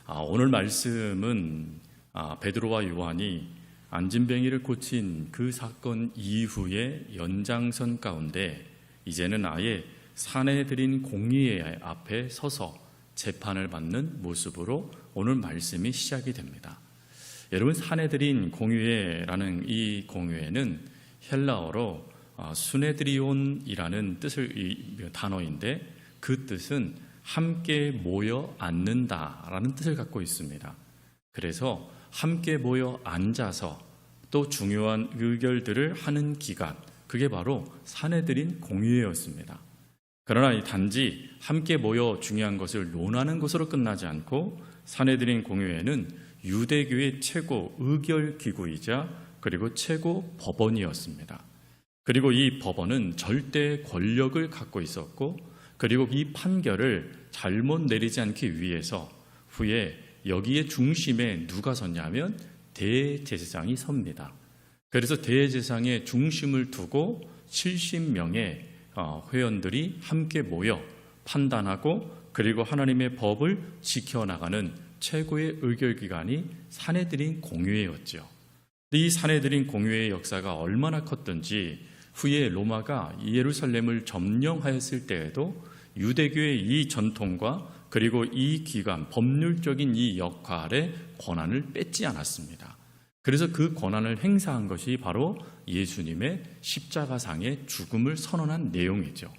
오늘 말씀은 베드로와 요한이 안진뱅이를 고친 그 사건 이후의 연장선 가운데 이제는 아예 사내들인 공의회 앞에 서서 재판을 받는 모습으로 오늘 말씀이 시작이 됩니다. 여러분, 사내들인 공의회라는 이 공의회는 헬라어로 수네드리온이라는 단어인데 그 뜻은 함께 모여 앉는다라는 뜻을 갖고 있습니다. 그래서 함께 모여 앉아서 또 중요한 의결들을 하는 기간, 그게 바로 사내들인 공의회였습니다. 그러나 단지 함께 모여 중요한 것을 논하는 것으로 끝나지 않고 사내들인 공의회는 유대교의 최고 의결기구이자 그리고 최고 법원이었습니다. 그리고 이 법원은 절대 권력을 갖고 있었고, 그리고 이 판결을 잘못 내리지 않기 위해서 후에 여기에 중심에 누가 섰냐면 대제사장이 섭니다. 그래서 대제사장의 중심을 두고 70명의 회원들이 함께 모여 판단하고 그리고 하나님의 법을 지켜나가는 최고의 의결기관이 사내들인 공의회였죠. 이 사내들인 공의회의 역사가 얼마나 컸던지 후에 로마가 예루살렘을 점령하였을 때에도 유대교의 이 전통과 그리고 이 기관, 법률적인 이 역할의 권한을 뺏지 않았습니다. 그래서 그 권한을 행사한 것이 바로 예수님의 십자가상의 죽음을 선언한 내용이죠.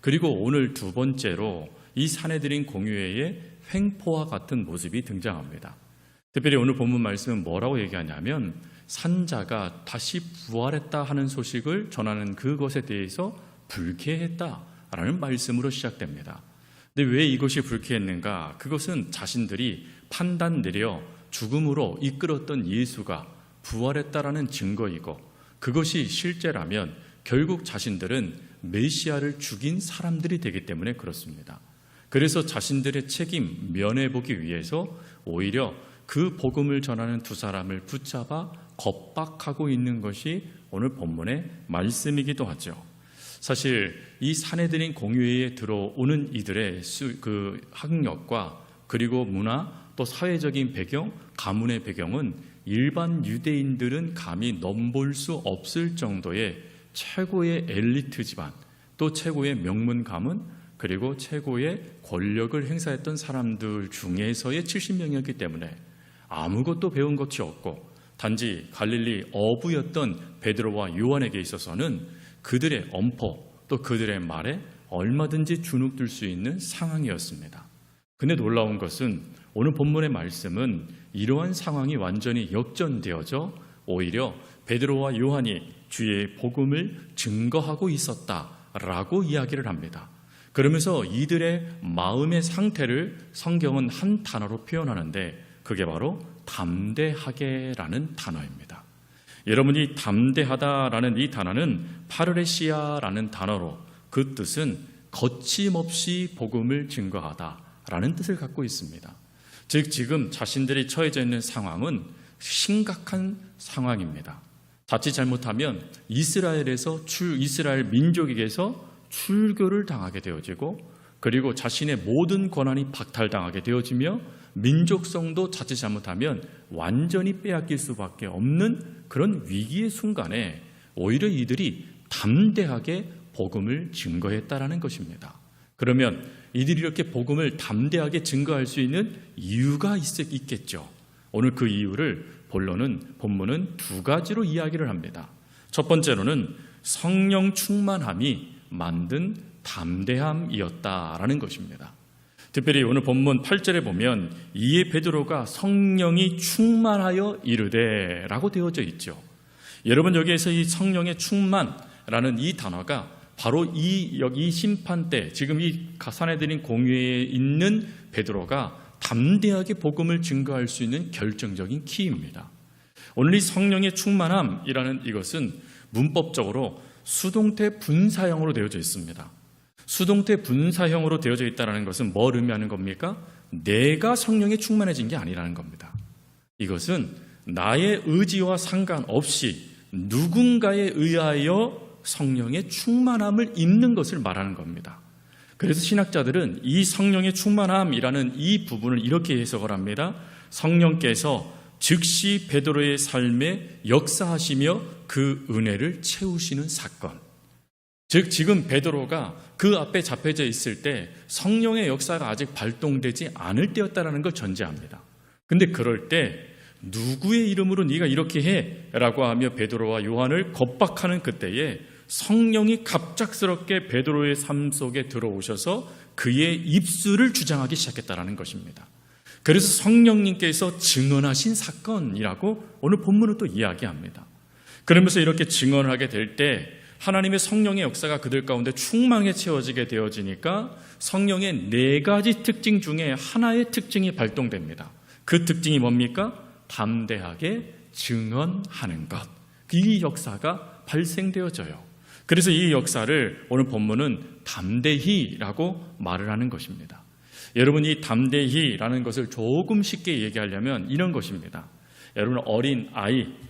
그리고 오늘 두 번째로 이 사내들인 공의회의 횡포와 같은 모습이 등장합니다. 특별히 오늘 본문 말씀은 뭐라고 얘기하냐면 산자가 다시 부활했다 하는 소식을 전하는 그것에 대해서 불쾌했다라는 말씀으로 시작됩니다. 근데 왜 이것이 불쾌했는가? 그것은 자신들이 판단 내려 죽음으로 이끌었던 예수가 부활했다라는 증거이고, 그것이 실제라면 결국 자신들은 메시아를 죽인 사람들이 되기 때문에 그렇습니다. 그래서 자신들의 책임 면해보기 위해서 오히려 그 복음을 전하는 두 사람을 붙잡아 겁박하고 있는 것이 오늘 본문의 말씀이기도 하죠. 사실 이 사내들인 공의회에 들어오는 이들의 그 학력과 그리고 문화 또 사회적인 배경, 가문의 배경은 일반 유대인들은 감히 넘볼 수 없을 정도의 최고의 엘리트 집안, 또 최고의 명문 가문, 그리고 최고의 권력을 행사했던 사람들 중에서의 70명이었기 때문에 아무것도 배운 것이 없고 단지 갈릴리 어부였던 베드로와 요한에게 있어서는 그들의 엄포 또 그들의 말에 얼마든지 주눅들 수 있는 상황이었습니다. 근데 놀라운 것은 오늘 본문의 말씀은 이러한 상황이 완전히 역전되어져 오히려 베드로와 요한이 주의 복음을 증거하고 있었다라고 이야기를 합니다. 그러면서 이들의 마음의 상태를 성경은 한 단어로 표현하는데 그게 바로 담대하게라는 단어입니다. 여러분이 담대하다라는 이 단어는 파르레시아라는 단어로 그 뜻은 거침없이 복음을 증거하다라는 뜻을 갖고 있습니다. 즉 지금 자신들이 처해져 있는 상황은 심각한 상황입니다. 자칫 잘못하면 이스라엘 민족에게서 출교를 당하게 되어지고 그리고 자신의 모든 권한이 박탈당하게 되어지며 민족성도 자칫 잘못하면 완전히 빼앗길 수밖에 없는 그런 위기의 순간에 오히려 이들이 담대하게 복음을 증거했다라는 것입니다. 그러면 이들이 이렇게 복음을 담대하게 증거할 수 있는 이유가 있겠죠. 오늘 그 이유를 본문은 두 가지로 이야기를 합니다. 첫 번째로는 성령 충만함이 만든 담대함이었다라는 것입니다. 특별히 오늘 본문 8절에 보면 이에 베드로가 성령이 충만하여 이르되 라고 되어져 있죠. 여러분, 여기에서 이 성령의 충만라는 이 단어가 바로 이 심판 때 지금 이 사내들인 공회에 있는 베드로가 담대하게 복음을 증거할 수 있는 결정적인 키입니다. 오늘 이 성령의 충만함이라는 이것은 문법적으로 수동태 분사형으로 되어져 있습니다. 수동태 분사형으로 되어져 있다는 것은 뭘 의미하는 겁니까? 내가 성령에 충만해진 게 아니라는 겁니다. 이것은 나의 의지와 상관없이 누군가에 의하여 성령의 충만함을 입는 것을 말하는 겁니다. 그래서 신학자들은 이 성령의 충만함이라는 이 부분을 이렇게 해석을 합니다. 성령께서 즉시 베드로의 삶에 역사하시며 그 은혜를 채우시는 사건. 즉 지금 베드로가 그 앞에 잡혀져 있을 때 성령의 역사가 아직 발동되지 않을 때였다는 걸 전제합니다. 근데 그럴 때 누구의 이름으로 네가 이렇게 해? 라고 하며 베드로와 요한을 겁박하는 그때에 성령이 갑작스럽게 베드로의 삶 속에 들어오셔서 그의 입술을 주장하기 시작했다는 것입니다. 그래서 성령님께서 증언하신 사건이라고 오늘 본문은 또 이야기합니다. 그러면서 이렇게 증언하게 될 때 하나님의 성령의 역사가 그들 가운데 충만하게 채워지게 되어지니까 성령의 4가지 특징 중에 하나의 특징이 발동됩니다. 그 특징이 뭡니까? 담대하게 증언하는 것. 이 역사가 발생되어져요. 그래서 이 역사를 오늘 본문은 담대히라고 말을 하는 것입니다. 여러분, 이 담대히라는 것을 조금 쉽게 얘기하려면 이런 것입니다. 여러분, 어린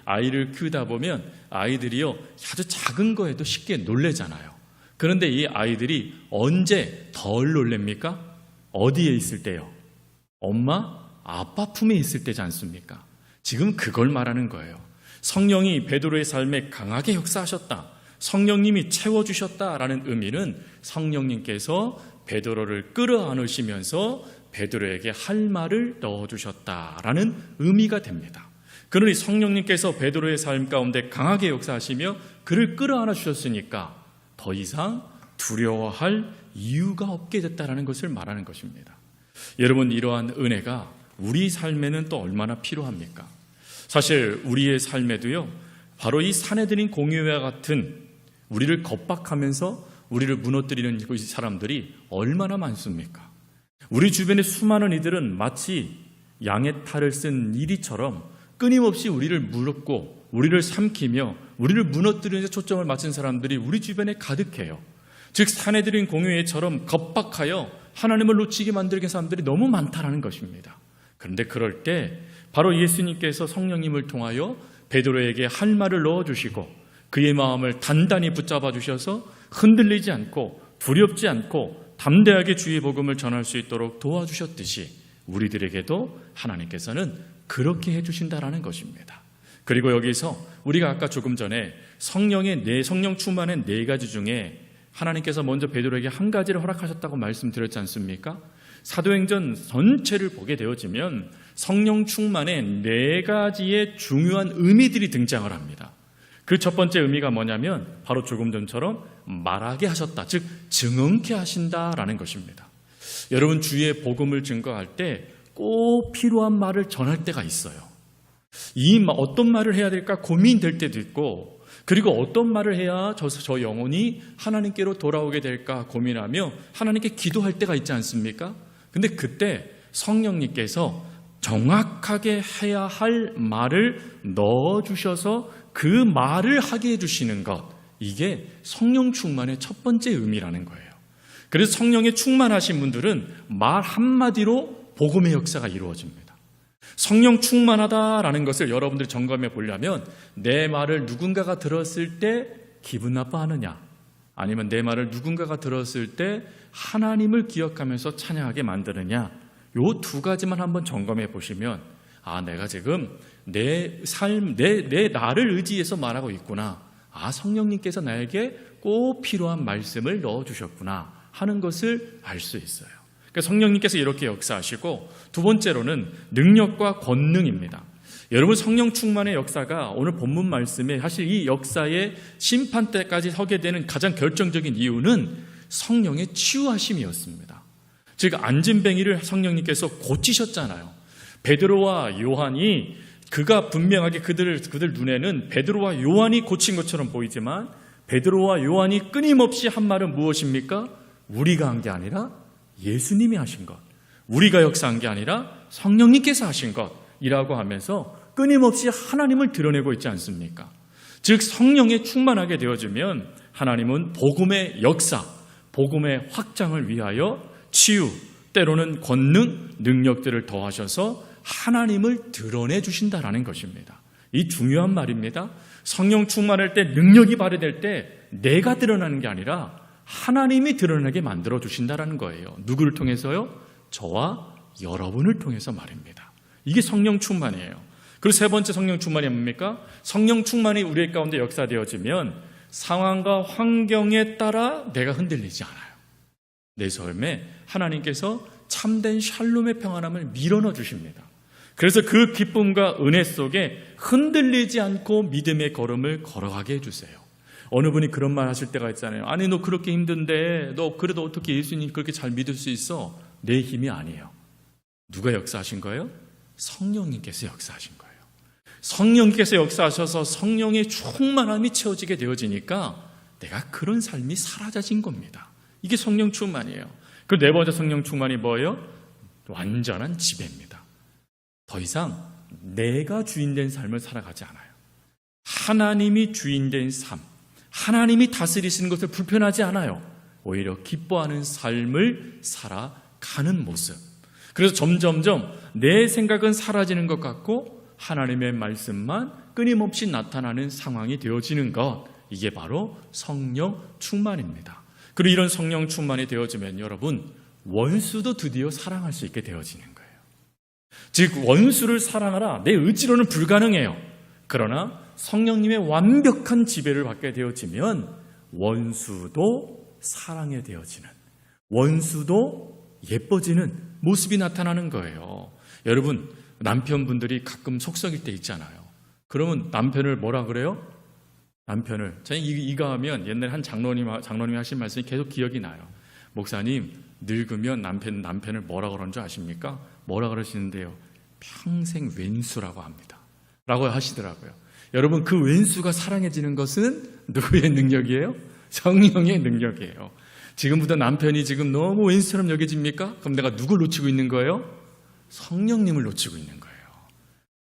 아이를 키우다 보면 아이들이요 아주 작은 거에도 쉽게 놀래잖아요. 그런데 이 아이들이 언제 덜 놀랍니까? 어디에 있을 때요? 엄마, 아빠 품에 있을 때지 않습니까? 지금 그걸 말하는 거예요. 성령이 베드로의 삶에 강하게 역사하셨다, 성령님이 채워주셨다라는 의미는 성령님께서 베드로를 끌어안으시면서 베드로에게 할 말을 넣어주셨다라는 의미가 됩니다. 그러니 성령님께서 베드로의 삶 가운데 강하게 역사하시며 그를 끌어안아 주셨으니까 더 이상 두려워할 이유가 없게 됐다는 것을 말하는 것입니다. 여러분, 이러한 은혜가 우리 삶에는 또 얼마나 필요합니까? 사실 우리의 삶에도요, 바로 이 사내들인 공유와 같은 우리를 겁박하면서 우리를 무너뜨리는 사람들이 얼마나 많습니까? 우리 주변의 수많은 이들은 마치 양의 탈을 쓴 이리처럼 끊임없이 우리를 물었고 우리를 삼키며 우리를 무너뜨리는 데 초점을 맞춘 사람들이 우리 주변에 가득해요. 즉 사내들인 공유회처럼 겁박하여 하나님을 놓치게 만들게 사람들이 너무 많다라는 것입니다. 그런데 그럴 때 바로 예수님께서 성령님을 통하여 베드로에게 할 말을 넣어주시고 그의 마음을 단단히 붙잡아 주셔서 흔들리지 않고 두렵지 않고 담대하게 주의 복음을 전할 수 있도록 도와주셨듯이 우리들에게도 하나님께서는 그렇게 해주신다라는 것입니다. 그리고 여기서 우리가 아까 조금 전에 성령 충만의 4가지 중에 하나님께서 먼저 베드로에게 한 가지를 허락하셨다고 말씀드렸지 않습니까? 사도행전 전체를 보게 되어지면 성령 충만의 4가지의 중요한 의미들이 등장을 합니다. 그 첫 번째 의미가 뭐냐면 바로 조금 전처럼 말하게 하셨다, 즉 증언케 하신다라는 것입니다. 여러분, 주의 복음을 증거할 때 꼭 필요한 말을 전할 때가 있어요. 어떤 말을 해야 될까 고민될 때도 있고, 그리고 어떤 말을 해야 저 영혼이 하나님께로 돌아오게 될까 고민하며 하나님께 기도할 때가 있지 않습니까? 근데 그때 성령님께서 정확하게 해야 할 말을 넣어주셔서 그 말을 하게 해주시는 것, 이게 성령 충만의 첫 번째 의미라는 거예요. 그래서 성령에 충만하신 분들은 말 한마디로 복음의 역사가 이루어집니다. 성령 충만하다라는 것을 여러분들이 점검해 보려면 내 말을 누군가가 들었을 때 기분 나빠하느냐, 아니면 내 말을 누군가가 들었을 때 하나님을 기억하면서 찬양하게 만드느냐, 요 2가지만 한번 점검해 보시면 내가 지금 내 삶, 내 나를 의지해서 말하고 있구나, 성령님께서 나에게 꼭 필요한 말씀을 넣어주셨구나 하는 것을 알 수 있어요. 그러니까 성령님께서 이렇게 역사하시고, 두 번째로는 능력과 권능입니다. 여러분, 성령 충만의 역사가 오늘 본문 말씀에 사실 이 역사의 심판 때까지 서게 되는 가장 결정적인 이유는 성령의 치유하심이었습니다. 즉 안진뱅이를 성령님께서 고치셨잖아요. 베드로와 요한이, 그가 분명하게 그들 눈에는 베드로와 요한이 고친 것처럼 보이지만 베드로와 요한이 끊임없이 한 말은 무엇입니까? 우리가 한 게 아니라 예수님이 하신 것, 우리가 역사한 게 아니라 성령님께서 하신 것이라고 하면서 끊임없이 하나님을 드러내고 있지 않습니까? 즉 성령에 충만하게 되어지면 하나님은 복음의 역사, 복음의 확장을 위하여 치유, 때로는 권능, 능력들을 더하셔서 하나님을 드러내 주신다라는 것입니다. 이 중요한 말입니다. 성령 충만할 때, 능력이 발휘될 때 내가 드러나는 게 아니라 하나님이 드러나게 만들어 주신다라는 거예요. 누구를 통해서요? 저와 여러분을 통해서 말입니다. 이게 성령 충만이에요. 그리고 세 번째 성령 충만이 뭡니까? 성령 충만이 우리 가운데 역사되어지면 상황과 환경에 따라 내가 흔들리지 않아요. 내 삶에 하나님께서 참된 샬롬의 평안함을 밀어넣어 주십니다. 그래서 그 기쁨과 은혜 속에 흔들리지 않고 믿음의 걸음을 걸어가게 해주세요. 어느 분이 그런 말 하실 때가 있잖아요. 아니 너 그렇게 힘든데 너 그래도 어떻게 예수님 그렇게 잘 믿을 수 있어? 내 힘이 아니에요. 누가 역사하신 거예요? 성령님께서 역사하신 거예요. 성령님께서 역사하셔서 성령의 충만함이 채워지게 되어지니까 내가 그런 삶이 사라져진 겁니다. 이게 성령 충만이에요. 그 네 번째 성령 충만이 뭐예요? 완전한 지배입니다. 더 이상 내가 주인된 삶을 살아가지 않아요. 하나님이 주인된 삶, 하나님이 다스리시는 것을 불편하지 않아요. 오히려 기뻐하는 삶을 살아가는 모습. 그래서 점점점 내 생각은 사라지는 것 같고 하나님의 말씀만 끊임없이 나타나는 상황이 되어지는 것, 이게 바로 성령 충만입니다. 그리고 이런 성령 충만이 되어지면 여러분, 원수도 드디어 사랑할 수 있게 되어지는 거예요. 즉 원수를 사랑하라, 내 의지로는 불가능해요. 그러나 성령님의 완벽한 지배를 받게 되어지면 원수도 사랑에 되어지는, 원수도 예뻐지는 모습이 나타나는 거예요. 여러분, 남편분들이 가끔 속썩일 때 있잖아요. 그러면 남편을 뭐라 그래요? 남편을, 저는 이거 하면 옛날에 한 장로님이 하신 말씀이 계속 기억이 나요. 목사님, 늙으면 남편을 뭐라 그러는 줄 아십니까? 뭐라 그러시는데요? 평생 왼수라고 합니다. 라고 하시더라고요. 여러분, 그 왼수가 사랑해지는 것은 누구의 능력이에요? 성령의 능력이에요. 지금부터 남편이 지금 너무 왼수처럼 여겨집니까? 그럼 내가 누굴 놓치고 있는 거예요? 성령님을 놓치고 있는 거예요.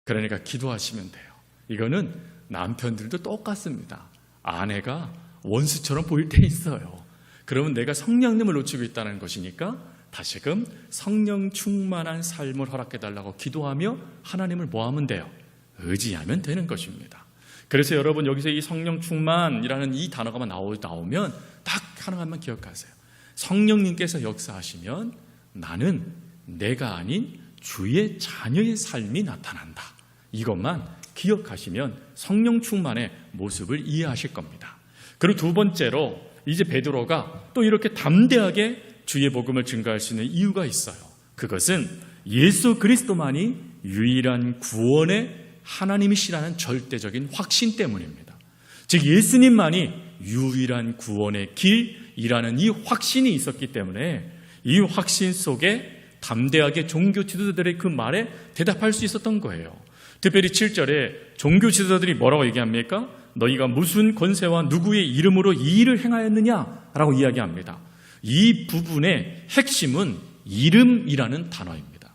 그러니까 기도하시면 돼요. 이거는 남편들도 똑같습니다. 아내가 원수처럼 보일 때 있어요. 그러면 내가 성령님을 놓치고 있다는 것이니까 다시금 성령 충만한 삶을 허락해달라고 기도하며 하나님을 뭐 하면 돼요? 의지하면 되는 것입니다. 그래서 여러분, 여기서 이 성령 충만이라는 이 단어가 나오면 딱 하나만 기억하세요. 성령님께서 역사하시면 나는 내가 아닌 주의 자녀의 삶이 나타난다. 이것만 기억하시면 성령 충만의 모습을 이해하실 겁니다. 그리고 두 번째로 이제 베드로가 또 이렇게 담대하게 주의 복음을 증거할 수 있는 이유가 있어요. 그것은 예수 그리스도만이 유일한 구원의 하나님이시라는 절대적인 확신 때문입니다. 즉 예수님만이 유일한 구원의 길이라는 이 확신이 있었기 때문에 이 확신 속에 담대하게 종교 지도자들의 그 말에 대답할 수 있었던 거예요. 특별히 7절에 종교 지도자들이 뭐라고 얘기합니까? 너희가 무슨 권세와 누구의 이름으로 이 일을 행하였느냐라고 이야기합니다. 이 부분의 핵심은 이름이라는 단어입니다.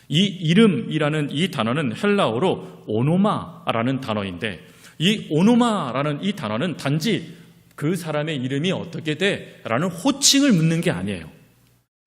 이 이름이라는 이 단어는 헬라어로 오노마라는 단어인데, 이 오노마라는 이 단어는 단지 그 사람의 이름이 어떻게 돼? 라는 호칭을 묻는 게 아니에요.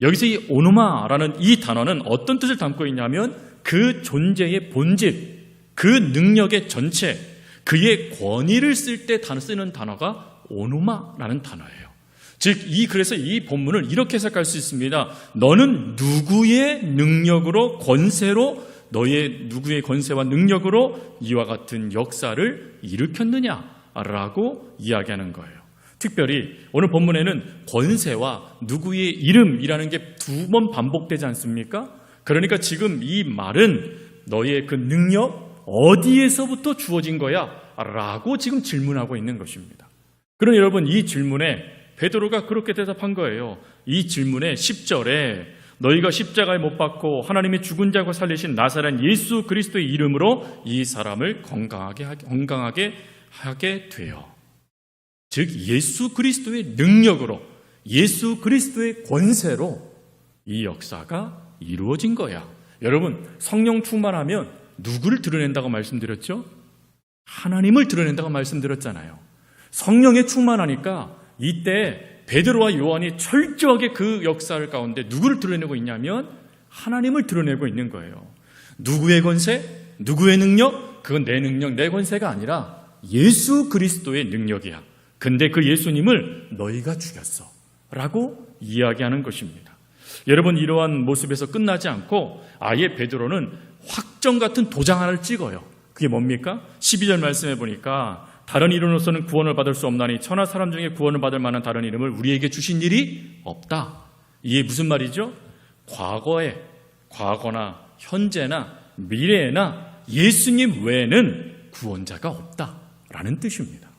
여기서 이 오노마라는 이 단어는 어떤 뜻을 담고 있냐면 그 존재의 본질, 그 능력의 전체, 그의 권위를 쓸 때 쓰는 단어가 오노마라는 단어예요. 즉, 그래서 이 본문을 이렇게 해석할 수 있습니다. 너는 누구의 능력으로, 권세로, 너의 누구의 권세와 능력으로 이와 같은 역사를 일으켰느냐라고 이야기하는 거예요. 특별히 오늘 본문에는 권세와 누구의 이름이라는 게 두 번 반복되지 않습니까? 그러니까 지금 이 말은 너의 그 능력 어디에서부터 주어진 거야? 라고 지금 질문하고 있는 것입니다. 그럼 여러분, 이 질문에 베드로가 그렇게 대답한 거예요. 이 질문에 10절에 너희가 십자가에 못 박고 하나님이 죽은 자고 살리신 나사렛 예수 그리스도의 이름으로 이 사람을 건강하게 하게 되어. 즉 예수 그리스도의 능력으로, 예수 그리스도의 권세로 이 역사가 이루어진 거야. 여러분, 성령 충만하면 누구를 드러낸다고 말씀드렸죠? 하나님을 드러낸다고 말씀드렸잖아요. 성령에 충만하니까 이때 베드로와 요한이 철저하게 그 역사를 가운데 누구를 드러내고 있냐면 하나님을 드러내고 있는 거예요. 누구의 권세? 누구의 능력? 그건 내 능력, 내 권세가 아니라 예수 그리스도의 능력이야. 근데 그 예수님을 너희가 죽였어. 라고 이야기하는 것입니다. 여러분, 이러한 모습에서 끝나지 않고 아예 베드로는 확정 같은 도장 하나를 찍어요. 그게 뭡니까? 12절 말씀해 보니까 다른 이름으로서는 구원을 받을 수 없나니 천하 사람 중에 구원을 받을 만한 다른 이름을 우리에게 주신 일이 없다. 이게 무슨 말이죠? 과거나 현재나 미래나 예수님 외에는 구원자가 없다라는 뜻입니다.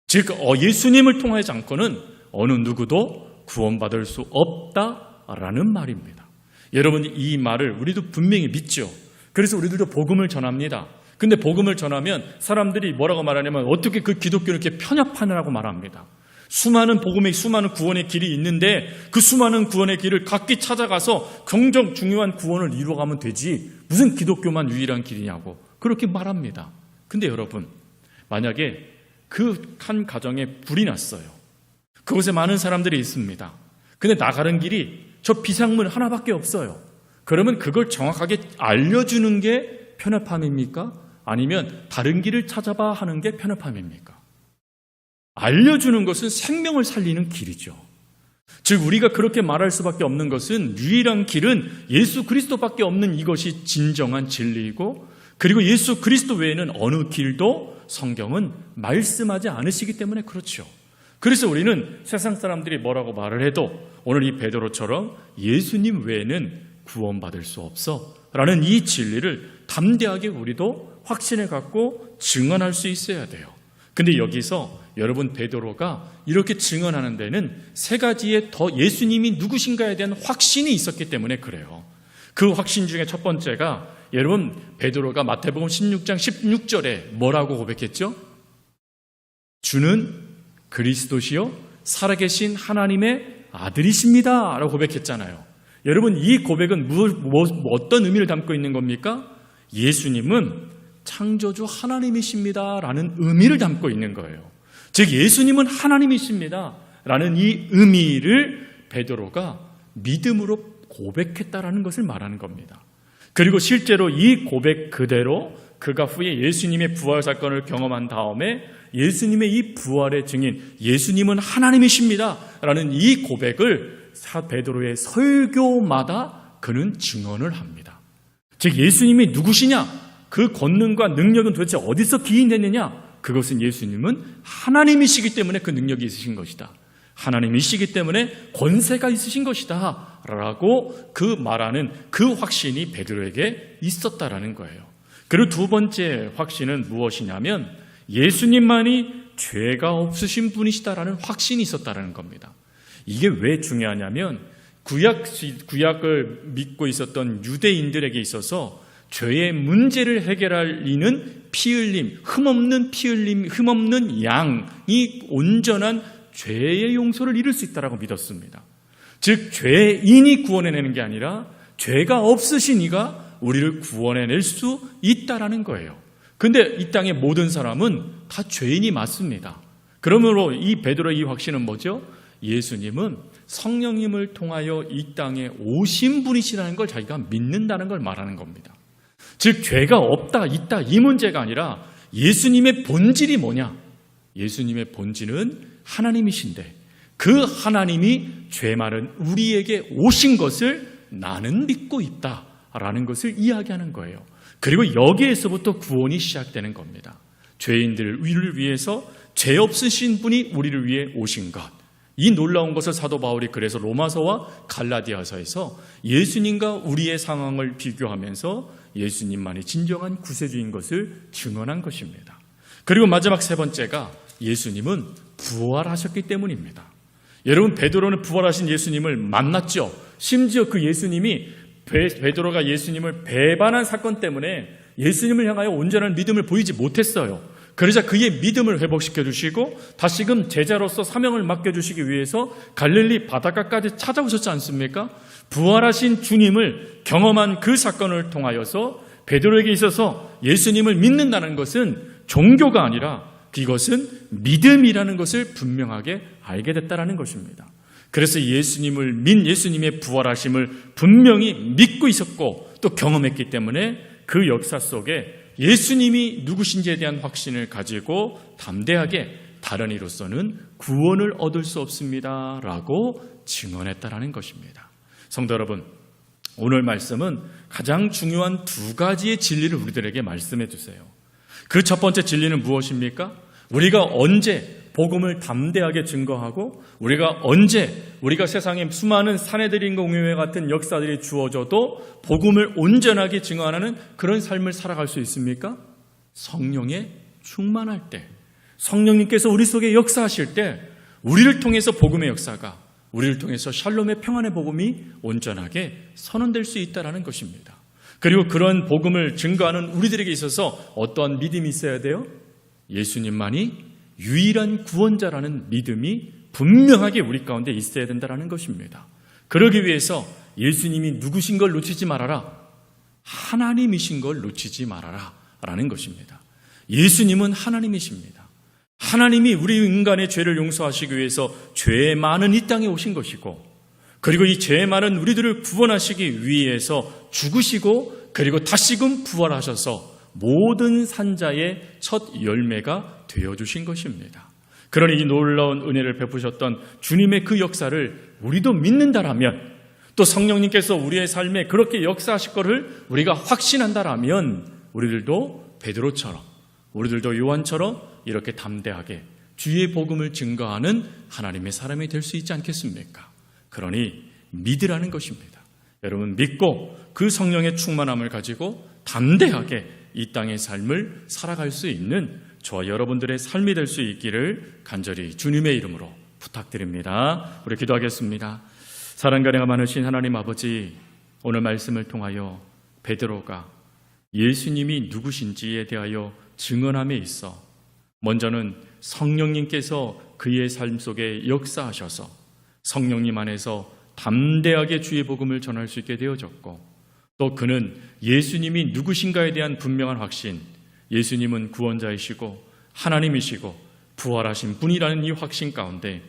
즉 예수님을 통하지 않고는 어느 누구도 구원받을 수 없다라는 말입니다. 여러분, 이 말을 우리도 분명히 믿죠. 그래서 우리들도 복음을 전합니다. 근데 복음을 전하면 사람들이 뭐라고 말하냐면 어떻게 그 기독교를 이렇게 편협하느라고 말합니다. 수많은 구원의 길이 있는데 그 수많은 구원의 길을 각기 찾아가서 경정 중요한 구원을 이루어가면 되지 무슨 기독교만 유일한 길이냐고 그렇게 말합니다. 근데 여러분, 만약에 그 한 가정에 불이 났어요. 그곳에 많은 사람들이 있습니다. 근데 나가는 길이 저 비상문 하나밖에 없어요. 그러면 그걸 정확하게 알려주는 게 편협함입니까? 아니면 다른 길을 찾아봐 하는 게 편협함입니까? 알려주는 것은 생명을 살리는 길이죠. 즉 우리가 그렇게 말할 수밖에 없는 것은 유일한 길은 예수 그리스도밖에 없는 이것이 진정한 진리이고, 그리고 예수 그리스도 외에는 어느 길도 성경은 말씀하지 않으시기 때문에 그렇죠. 그래서 우리는 세상 사람들이 뭐라고 말을 해도 오늘 이 베드로처럼 예수님 외에는 구원받을 수 없어 라는 이 진리를 담대하게 우리도 확신을 갖고 증언할 수 있어야 돼요. 근데 여기서 여러분, 베드로가 이렇게 증언하는 데는 세 가지의 더 예수님이 누구신가에 대한 확신이 있었기 때문에 그래요. 그 확신 중에 첫 번째가, 여러분, 베드로가 마태복음 16장 16절에 뭐라고 고백했죠? 주는 그리스도시요 살아계신 하나님의 아들이십니다 라고 고백했잖아요. 여러분, 이 고백은 어떤 의미를 담고 있는 겁니까? 예수님은 창조주 하나님이십니다 라는 의미를 담고 있는 거예요. 즉 예수님은 하나님이십니다 라는 이 의미를 베드로가 믿음으로 고백했다라는 것을 말하는 겁니다. 그리고 실제로 이 고백 그대로 그가 후에 예수님의 부활 사건을 경험한 다음에 예수님의 이 부활의 증인, 예수님은 하나님이십니다 라는 이 고백을 베드로의 설교마다 그는 증언을 합니다. 즉 예수님이 누구시냐, 그 권능과 능력은 도대체 어디서 기인됐느냐, 그것은 예수님은 하나님이시기 때문에 그 능력이 있으신 것이다, 하나님이시기 때문에 권세가 있으신 것이다 라고 그 말하는 그 확신이 베드로에게 있었다라는 거예요. 그리고 두 번째 확신은 무엇이냐면 예수님만이 죄가 없으신 분이시다라는 확신이 있었다라는 겁니다. 이게 왜 중요하냐면 구약을 믿고 있었던 유대인들에게 있어서 죄의 문제를 해결할 이는 피 흘림, 흠없는 양이 온전한 죄의 용서를 이룰 수 있다라고 믿었습니다. 즉 죄인이 구원해내는 게 아니라 죄가 없으신 이가 우리를 구원해낼 수 있다라는 거예요. 근데 이 땅의 모든 사람은 다 죄인이 맞습니다. 그러므로 이 베드로의 이 확신은 뭐죠? 예수님은 성령님을 통하여 이 땅에 오신 분이시라는 걸 자기가 믿는다는 걸 말하는 겁니다. 즉 죄가 없다, 있다 이 문제가 아니라 예수님의 본질이 뭐냐? 예수님의 본질은 하나님이신데 그 하나님이 죄 많은 우리에게 오신 것을 나는 믿고 있다라는 것을 이야기하는 거예요. 그리고 여기에서부터 구원이 시작되는 겁니다. 죄인들을 위해서 죄 없으신 분이 우리를 위해 오신 것, 이 놀라운 것을 사도 바울이 그래서 로마서와 갈라디아서에서 예수님과 우리의 상황을 비교하면서 예수님만이 진정한 구세주인 것을 증언한 것입니다. 그리고 마지막 세 번째가 예수님은 부활하셨기 때문입니다. 여러분, 베드로는 부활하신 예수님을 만났죠. 심지어 그 예수님이 베드로가 예수님을 배반한 사건 때문에 예수님을 향하여 온전한 믿음을 보이지 못했어요. 그러자 그의 믿음을 회복시켜 주시고 다시금 제자로서 사명을 맡겨주시기 위해서 갈릴리 바닷가까지 찾아오셨지 않습니까? 부활하신 주님을 경험한 그 사건을 통하여서 베드로에게 있어서 예수님을 믿는다는 것은 종교가 아니라 이것은 믿음이라는 것을 분명하게 알게 됐다는 것입니다. 그래서 예수님의 부활하심을 분명히 믿고 있었고 또 경험했기 때문에 그 역사 속에 예수님이 누구신지에 대한 확신을 가지고 담대하게 다른 이로서는 구원을 얻을 수 없습니다 라고 증언했다라는 것입니다. 성도 여러분, 오늘 말씀은 가장 중요한 두 가지의 진리를 우리들에게 말씀해 주세요. 그 첫 번째 진리는 무엇입니까? 우리가 언제 복음을 담대하게 증거하고 우리가 세상에 수많은 사내들인 공유회 같은 역사들이 주어져도 복음을 온전하게 증언하는 그런 삶을 살아갈 수 있습니까? 성령에 충만할 때, 성령님께서 우리 속에 역사하실 때 우리를 통해서 복음의 역사가, 우리를 통해서 샬롬의 평안의 복음이 온전하게 선언될 수 있다는 것입니다. 그리고 그런 복음을 증거하는 우리들에게 있어서 어떠한 믿음이 있어야 돼요? 예수님만이 유일한 구원자라는 믿음이 분명하게 우리 가운데 있어야 된다는 것입니다. 그러기 위해서 예수님이 누구신 걸 놓치지 말아라, 하나님이신 걸 놓치지 말아라 라는 것입니다. 예수님은 하나님이십니다. 하나님이 우리 인간의 죄를 용서하시기 위해서 죄 많은 이 땅에 오신 것이고, 그리고 이 죄 많은 우리들을 구원하시기 위해서 죽으시고 그리고 다시금 부활하셔서 모든 산자의 첫 열매가 되어주신 것입니다. 그러니 이 놀라운 은혜를 베푸셨던 주님의 그 역사를 우리도 믿는다라면, 또 성령님께서 우리의 삶에 그렇게 역사하실 것을 우리가 확신한다라면 우리들도 베드로처럼, 우리들도 요한처럼 이렇게 담대하게 주의 복음을 증거하는 하나님의 사람이 될 수 있지 않겠습니까? 그러니 믿으라는 것입니다. 여러분, 믿고 그 성령의 충만함을 가지고 담대하게 이 땅의 삶을 살아갈 수 있는 저와 여러분들의 삶이 될 수 있기를 간절히 주님의 이름으로 부탁드립니다. 우리 기도하겠습니다. 사랑과 은혜가 많으신 하나님 아버지, 오늘 말씀을 통하여 베드로가 예수님이 누구신지에 대하여 증언함에 있어 먼저는 성령님께서 그의 삶 속에 역사하셔서 성령님 안에서 담대하게 주의 복음을 전할 수 있게 되어졌고, 또 그는 예수님이 누구신가에 대한 분명한 확신, 예수님은 구원자이시고 하나님이시고 부활하신 분이라는 이 확신 가운데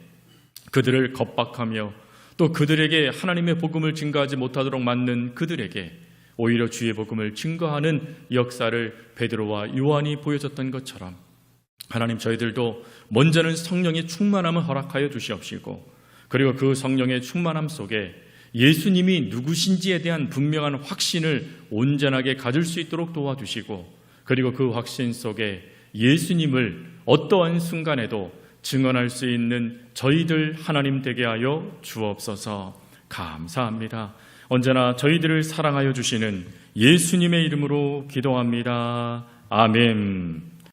그들을 겁박하며 또 그들에게 하나님의 복음을 증거하지 못하도록 만든 그들에게 오히려 주의 복음을 증거하는 역사를 베드로와 요한이 보여줬던 것처럼, 하나님, 저희들도 먼저는 성령의 충만함을 허락하여 주시옵시고, 그리고 그 성령의 충만함 속에 예수님이 누구신지에 대한 분명한 확신을 온전하게 가질 수 있도록 도와주시고, 그리고 그 확신 속에 예수님을 어떠한 순간에도 증언할 수 있는 저희들 하나님 되게 하여 주옵소서. 감사합니다. 언제나 저희들을 사랑하여 주시는 예수님의 이름으로 기도합니다. 아멘.